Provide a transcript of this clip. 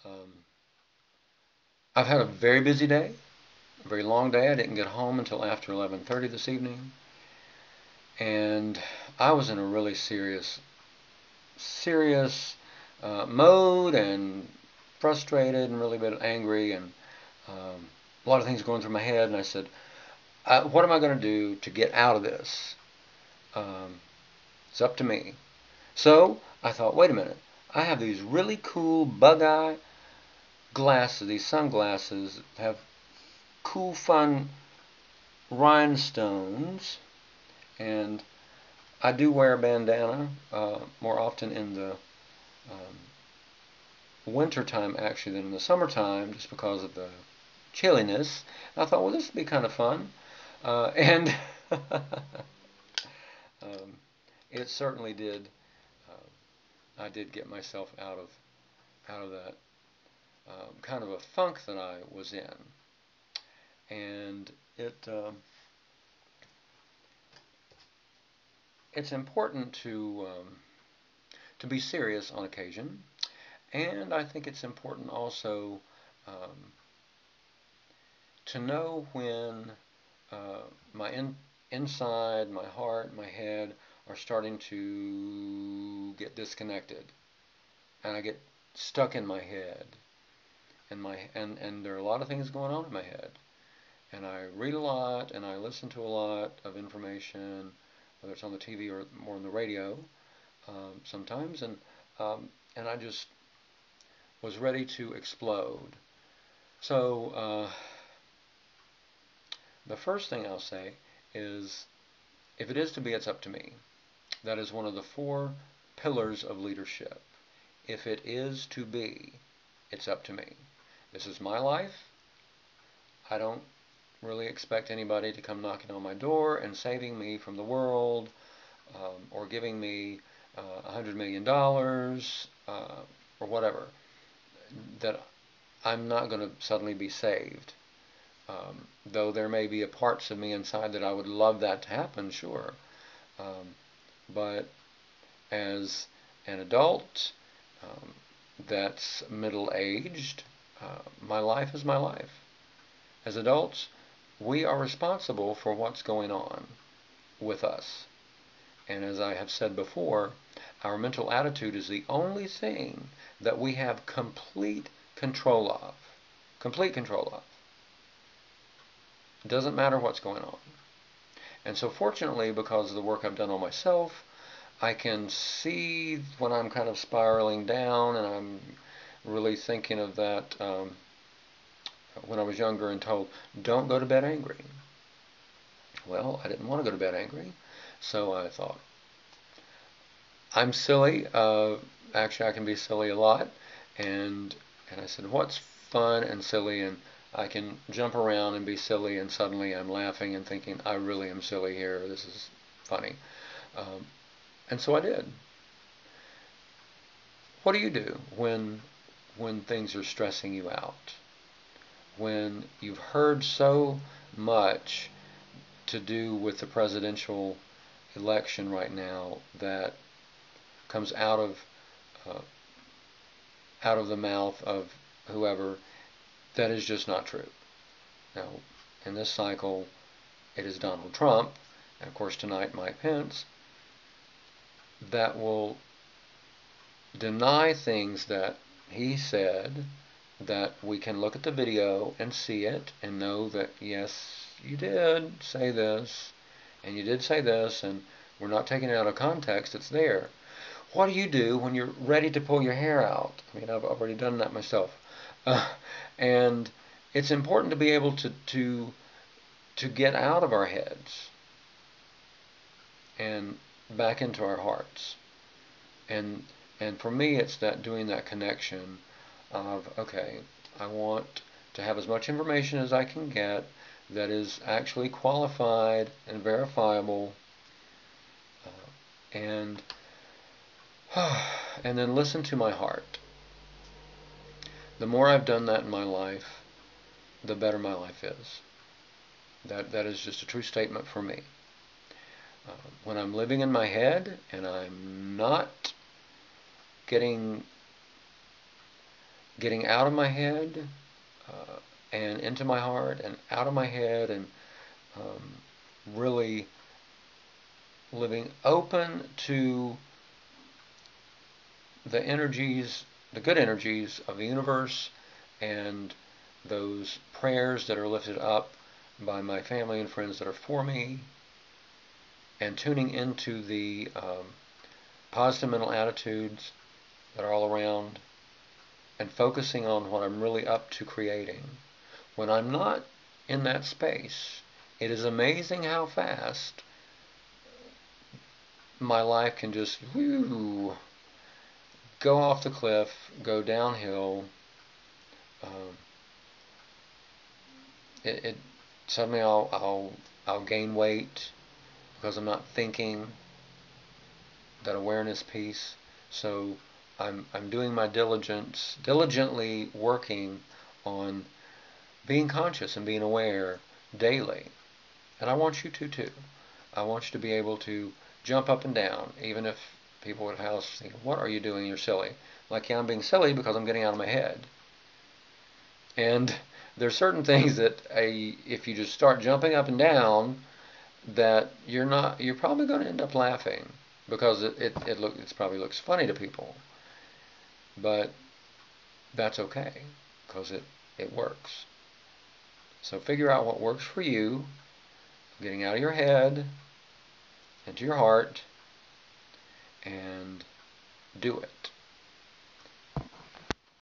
um, I've had a very busy day, a very long day. I didn't get home until after 11:30 this evening, and I was in a really serious mode and frustrated and really a bit angry and a lot of things going through my head. And I said, "What am I going to do to get out of this? Um, it's up to me." So I thought, wait a minute. I have these really cool bug eye glasses, these sunglasses that have cool, fun rhinestones, and I do wear a bandana more often in the winter time actually than in the summertime, just because of the chilliness. And I thought, well, this would be kind of fun, and um, it certainly did. I did get myself out of that kind of a funk that I was in, and it's important to be serious on occasion, and I think it's important also um, to know when my inside, my heart, my head are starting to get disconnected, and I get stuck in my head, and there are a lot of things going on in my head, and I read a lot, and I listen to a lot of information, whether it's on the TV or more on the radio sometimes, and I just was ready to explode. So the first thing I'll say is, if it is to be, it's up to me. That is one of the four pillars of leadership. If it is to be, it's up to me. This is my life. I don't really expect anybody to come knocking on my door and saving me from the world, or giving me $100 million, or whatever. That I'm not going to suddenly be saved. Though there may be a parts of me inside that I would love that to happen, sure. Um, but as an adult that's middle aged, my life is my life. As adults, we are responsible for what's going on with us. And as I have said before, our mental attitude is the only thing that we have complete control of. Complete control of. It doesn't matter what's going on. And so fortunately, because of the work I've done on myself, I can see when I'm kind of spiraling down, and I'm really thinking of that when I was younger and told, don't go to bed angry. Well, I didn't want to go to bed angry, so I thought, I'm silly. Actually, I can be silly a lot, and I said, what's fun and silly, and I can jump around and be silly, and suddenly I'm laughing and thinking, I really am silly here. This is funny. Um, and so I did. What do you do when things are stressing you out? When you've heard so much to do with the presidential election right now that comes uh, out of the mouth of whoever, that is just not true. Now, in this cycle, it is Donald Trump, and of course tonight Mike Pence, that will deny things that he said, that we can look at the video and see it and know that, yes, you did say this, and you did say this, and we're not taking it out of context, it's there. What do you do when you're ready to pull your hair out? I mean, I've already done that myself. And it's important to be able to get out of our heads and back into our hearts. And and for me, it's that doing that connection of, okay, I want to have as much information as I can get that is actually qualified and verifiable, and and then listen to my heart. The more I've done that in my life, the better my life is. That is just a true statement for me. When I'm living in my head and I'm not getting getting out of my head and into my heart and out of my head, and really living open to the energies, the good energies of the universe, and those prayers that are lifted up by my family and friends that are for me, and tuning into the positive mental attitudes that are all around, and focusing on what I'm really up to creating. When I'm not in that space, it is amazing how fast my life can just go off the cliff, go downhill. Um, it suddenly I'll gain weight because I'm not thinking, that awareness piece. So I'm doing my diligently working on being conscious and being aware daily. And I want you to too. I want you to be able to jump up and down, even if people at the house think, "What are you doing? You're silly." Like, yeah, I'm being silly because I'm getting out of my head. And there's certain things that if you just start jumping up and down, that you're probably going to end up laughing because it probably looks funny to people. But that's okay because it works. So figure out what works for you, getting out of your head into your heart, and do it.